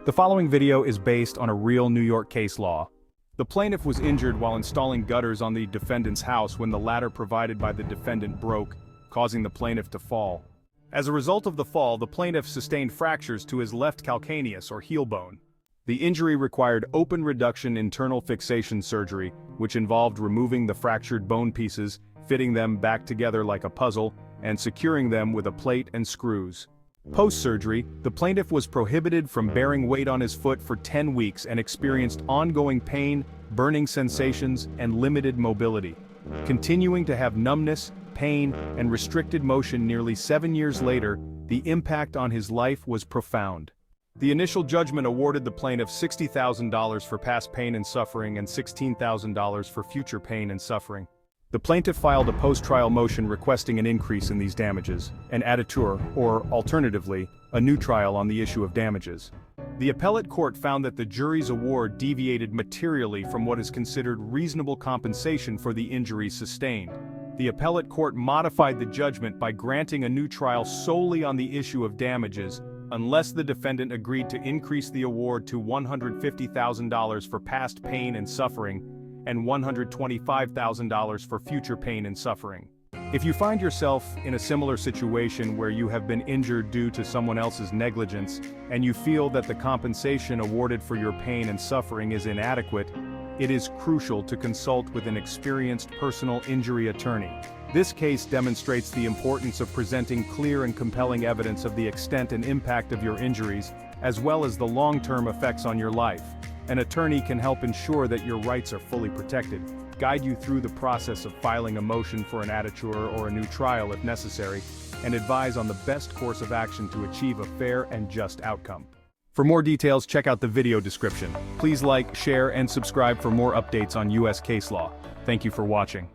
The following video is based on a real New York case law. The plaintiff was injured while installing gutters on the defendant's house when the ladder provided by the defendant broke, causing the plaintiff to fall. As a result of the fall, the plaintiff sustained fractures to his left calcaneus or heel bone. The injury required open reduction internal fixation surgery, which involved removing the fractured bone pieces, fitting them back together like a puzzle, and securing them with a plate and screws. Post-surgery, the plaintiff was prohibited from bearing weight on his foot for 10 weeks and experienced ongoing pain, burning sensations, and limited mobility. Continuing to have numbness, pain, and restricted motion nearly 7 years later, the impact on his life was profound. The initial judgment awarded the plaintiff $60,000 for past pain and suffering and $16,000 for future pain and suffering. The plaintiff filed a post-trial motion requesting an increase in these damages, an additure, or, alternatively, a new trial on the issue of damages. The appellate court found that the jury's award deviated materially from what is considered reasonable compensation for the injuries sustained. The appellate court modified the judgment by granting a new trial solely on the issue of damages, unless the defendant agreed to increase the award to $150,000 for past pain and suffering, and $125,000 for future pain and suffering. If you find yourself in a similar situation where you have been injured due to someone else's negligence, and you feel that the compensation awarded for your pain and suffering is inadequate, it is crucial to consult with an experienced personal injury attorney. This case demonstrates the importance of presenting clear and compelling evidence of the extent and impact of your injuries, as well as the long-term effects on your life. An attorney can help ensure that your rights are fully protected, guide you through the process of filing a motion for an additure or a new trial if necessary, and advise on the best course of action to achieve a fair and just outcome. For more details, check out the video description. Please like, share, and subscribe for more updates on U.S. case law. Thank you for watching.